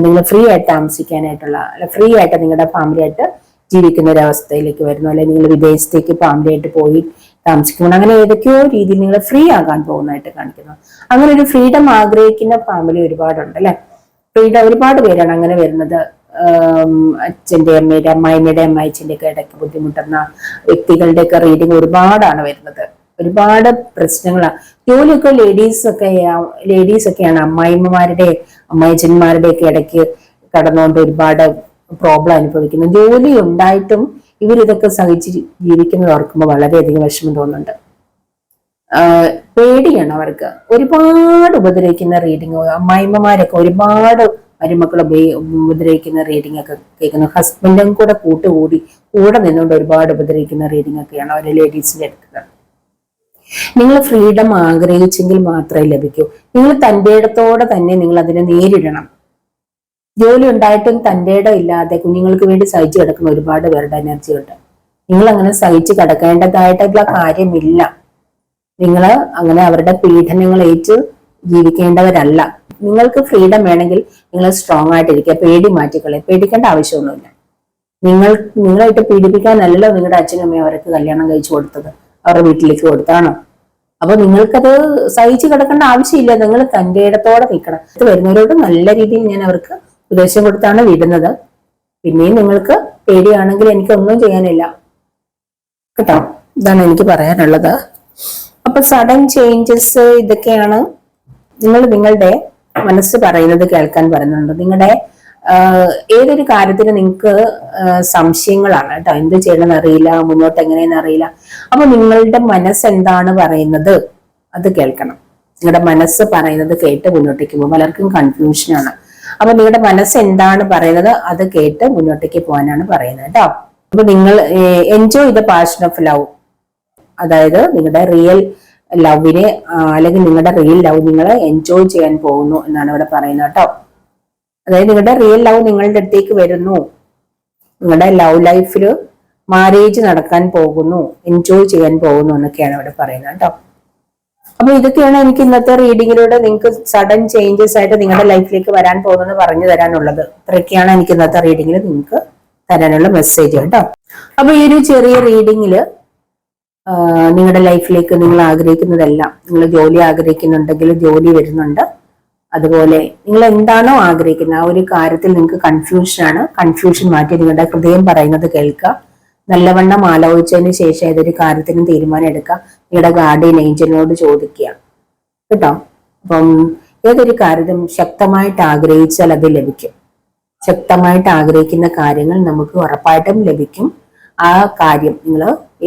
നിങ്ങൾ ഫ്രീ ആയിട്ട് താമസിക്കാനായിട്ടുള്ള, ഫ്രീ ആയിട്ട് നിങ്ങളുടെ ഫാമിലിയായിട്ട് ജീവിക്കുന്ന ഒരു അവസ്ഥയിലേക്ക് വരുന്നു. അല്ലെങ്കിൽ നിങ്ങൾ വിദേശത്തേക്ക് ഫാമിലിയായിട്ട് പോയി താമസിക്കുന്നു. അങ്ങനെ ഏതൊക്കെയോ രീതിയിൽ നിങ്ങൾ ഫ്രീ ആകാൻ പോകുന്നതായിട്ട് കാണിക്കുന്നു. അങ്ങനെ ഒരു ഫ്രീഡം ആഗ്രഹിക്കുന്ന ഫാമിലി ഒരുപാടുണ്ട് അല്ലെ. ഫ്രീഡം ഒരുപാട് പേരാണ് അങ്ങനെ വരുന്നത്. അച്ഛന്റെ അമ്മയുടെ അമ്മായിമ്മയുടെ അമ്മായിച്ചന്റെ ഒക്കെ ഇടയ്ക്ക് ബുദ്ധിമുട്ടുന്ന വ്യക്തികളുടെ ഒക്കെ റീഡിങ് ഒരുപാടാണ് വരുന്നത്. ഒരുപാട് പ്രശ്നങ്ങളാണ്. ജോലിയൊക്കെ ലേഡീസ് ഒക്കെയാണ് അമ്മായിമ്മമാരുടെ അമ്മായിച്ചന്മാരുടെ ഒക്കെ ഇടയ്ക്ക് കടന്നുകൊണ്ട് ഒരുപാട് പ്രോബ്ലം അനുഭവിക്കുന്നത്. ജോലി ഉണ്ടായിട്ടും ഇവരിതൊക്കെ സഹിച്ച് ജീവിക്കുന്നത് ഓർക്കുമ്പോൾ വളരെയധികം വിഷമം തോന്നുന്നുണ്ട്. പേടിയാണ് അവർക്ക്. ഒരുപാട് ഉപദ്രവിക്കുന്ന റീഡിങ്, അമ്മായിമ്മമാരൊക്കെ ഒരുപാട് മരുമക്കളെ ഉപദ്രവിക്കുന്ന റീഡിംഗ് ഒക്കെ കേൾക്കുന്നു. ഹസ്ബൻഡും കൂടെ കൂടെ നിന്നുകൊണ്ട് ഒരുപാട് ഉപദ്രവിക്കുന്ന റീഡിംഗ് ഒക്കെയാണ് അവരെ ലേഡീസിന്റെ അടുത്ത്. നിങ്ങൾ ഫ്രീഡം ആഗ്രഹിച്ചെങ്കിൽ മാത്രമേ ലഭിക്കൂ. നിങ്ങൾ തന്റെ ഇടത്തോടെ തന്നെ നിങ്ങൾ അതിനെ നേരിടണം. ജോലി ഉണ്ടായിട്ടും തന്റെ ഇടം ഇല്ലാതെ കുഞ്ഞുങ്ങൾക്ക് വേണ്ടി സഹിച്ചു കിടക്കുന്ന ഒരുപാട് പേരുടെ എനർജി ഉണ്ട്. നിങ്ങൾ അങ്ങനെ സഹിച്ചു കിടക്കേണ്ടതായിട്ടുള്ള കാര്യമില്ല. നിങ്ങൾ അങ്ങനെ അവരുടെ പീഡനങ്ങൾ ഏറ്റ് ജീവിക്കേണ്ടവരല്ല. നിങ്ങൾക്ക് ഫ്രീഡം വേണമെങ്കിൽ നിങ്ങൾ സ്ട്രോങ് ആയിട്ടിരിക്കുക. പേടി മാറ്റിക്കളെ. പേടിക്കേണ്ട ആവശ്യമൊന്നുമില്ല. നിങ്ങളായിട്ട് പീഡിപ്പിക്കാനല്ലല്ലോ നിങ്ങളുടെ അച്ഛനും അമ്മയും അവർക്ക് കല്യാണം കഴിച്ചു കൊടുത്തത്, അവരുടെ വീട്ടിലേക്ക് കൊടുത്താണോ? അപ്പൊ നിങ്ങൾക്കത് സഹിച്ചു കിടക്കേണ്ട ആവശ്യമില്ല. നിങ്ങൾ തന്റെ ഇടത്തോടെ നിൽക്കണം. ഇത് വരുന്നവരോട് നല്ല രീതിയിൽ ഞാൻ അവർക്ക് ഉപദേശം കൊടുത്താണ് വിടുന്നത്. പിന്നെയും നിങ്ങൾക്ക് പേടിയാണെങ്കിൽ എനിക്കൊന്നും ചെയ്യാനില്ല കേട്ടോ. ഇതാണ് എനിക്ക് പറയാനുള്ളത്. അപ്പൊ സഡൻ ചേഞ്ചസ് ഇതൊക്കെയാണ് നിങ്ങളുടെ മനസ്സ് പറയുന്നത് കേൾക്കാൻ പറയുന്നുണ്ട്. നിങ്ങളുടെ ഏതൊരു കാര്യത്തിന് നിങ്ങൾക്ക് സംശയങ്ങളാണ് കേട്ടോ. എന്ത് ചെയ്യണമെന്ന് അറിയില്ല, മുന്നോട്ട് എങ്ങനെയെന്ന് അറിയില്ല. അപ്പൊ നിങ്ങളുടെ മനസ്സ് എന്താണ് പറയുന്നത് അത് കേൾക്കണം. നിങ്ങളുടെ മനസ്സ് പറയുന്നത് കേട്ട് മുന്നോട്ടേക്ക് പോകും. പലർക്കും കൺഫ്യൂഷനാണ്. അപ്പൊ നിങ്ങളുടെ മനസ്സ് എന്താണ് പറയുന്നത് അത് കേട്ട് മുന്നോട്ടേക്ക് പോകാനാണ് പറയുന്നത് കേട്ടോ. അപ്പൊ നിങ്ങൾ enjoy the passion of love, അതായത് നിങ്ങളുടെ റിയൽ ലവിനെ അല്ലെങ്കിൽ നിങ്ങളുടെ റിയൽ ലവ് നിങ്ങൾ എൻജോയ് ചെയ്യാൻ പോകുന്നു എന്നാണ് ഇവിടെ പറയുന്നത് കേട്ടോ. അതായത് നിങ്ങളുടെ റിയൽ ലവ് നിങ്ങളുടെ അടുത്തേക്ക് വരുന്നു. നിങ്ങളുടെ ലവ് ലൈഫിൽ മാരേജ് നടക്കാൻ പോകുന്നു, എൻജോയ് ചെയ്യാൻ പോകുന്നു എന്നൊക്കെയാണ് ഇവിടെ പറയുന്നത് കേട്ടോ. അപ്പൊ ഇതൊക്കെയാണ് എനിക്ക് ഇന്നത്തെ റീഡിങ്ങിലൂടെ നിങ്ങൾക്ക് സഡൻ ചേഞ്ചസ് ആയിട്ട് നിങ്ങളുടെ ലൈഫിലേക്ക് വരാൻ പോകുന്നത് പറഞ്ഞു തരാനുള്ളത്. ഇത്രയൊക്കെയാണ് എനിക്ക് ഇന്നത്തെ റീഡിങ്ങിൽ നിങ്ങൾക്ക് തരാനുള്ള മെസ്സേജ് കേട്ടോ. അപ്പൊ ഈ ഒരു ചെറിയ റീഡിങ്ങില് നിങ്ങളുടെ ലൈഫിലേക്ക് നിങ്ങൾ ആഗ്രഹിക്കുന്നതെല്ലാം, നിങ്ങൾ ജോലി ആഗ്രഹിക്കുന്നുണ്ടെങ്കിൽ ജോലി വരുന്നുണ്ട്. അതുപോലെ നിങ്ങൾ എന്താണോ ആഗ്രഹിക്കുന്നത് ആ ഒരു കാര്യത്തിൽ നിങ്ങൾക്ക് കൺഫ്യൂഷനാണ്. കൺഫ്യൂഷൻ മാറ്റി നിങ്ങളുടെ ഹൃദയം പറയുന്നത് കേൾക്കുക. നല്ലവണ്ണം ആലോചിച്ചതിന് ശേഷം ഏതൊരു കാര്യത്തിനും തീരുമാനം എടുക്കുക. നിങ്ങളുടെ ഗാർഡിയൻ ഏഞ്ചലിനോട് ചോദിക്കുക കേട്ടോ. അപ്പം ഏതൊരു കാര്യവും ശക്തമായിട്ട് ആഗ്രഹിച്ചാൽ അത് ലഭിക്കും. ശക്തമായിട്ട് ആഗ്രഹിക്കുന്ന കാര്യങ്ങൾ നമുക്ക് ഉറപ്പായിട്ടും ലഭിക്കും. ആ കാര്യം നിങ്ങൾ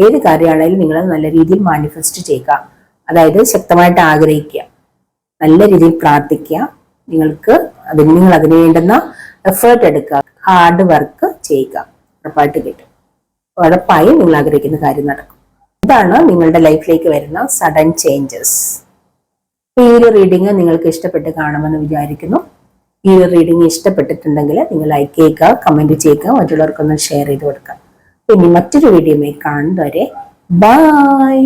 ഏത് കാര്യമാണെങ്കിലും നിങ്ങൾ നല്ല രീതിയിൽ മാനിഫെസ്റ്റ് ചെയ്യുക. അതായത് ശക്തമായിട്ട് ആഗ്രഹിക്കുക, നല്ല രീതിയിൽ പ്രാർത്ഥിക്കുക. നിങ്ങൾ അതിന് വേണ്ടുന്ന എഫേർട്ട് എടുക്കുക, ഹാർഡ് വർക്ക് ചെയ്യുക. ഉറപ്പായിട്ട് കിട്ടും. ഉറപ്പായും നിങ്ങൾ ആഗ്രഹിക്കുന്ന കാര്യം നടക്കും. ഇതാണ് നിങ്ങളുടെ ലൈഫിലേക്ക് വരുന്ന സഡൻ ചേഞ്ചസ്. ഈ ഒരു റീഡിങ് നിങ്ങൾക്ക് ഇഷ്ടപ്പെട്ട് കാണുമെന്ന് വിചാരിക്കുന്നു. ഈ ഒരു റീഡിങ് ഇഷ്ടപ്പെട്ടിട്ടുണ്ടെങ്കിൽ നിങ്ങൾ ലൈക്ക് ചെയ്യുക, കമന്റ് ചെയ്യുക, മറ്റുള്ളവർക്കൊന്ന് ഷെയർ ചെയ്ത് കൊടുക്കുക. പിന്നെ മറ്റൊരു വീഡിയോയിൽ കാണുന്നവരെ ബൈ.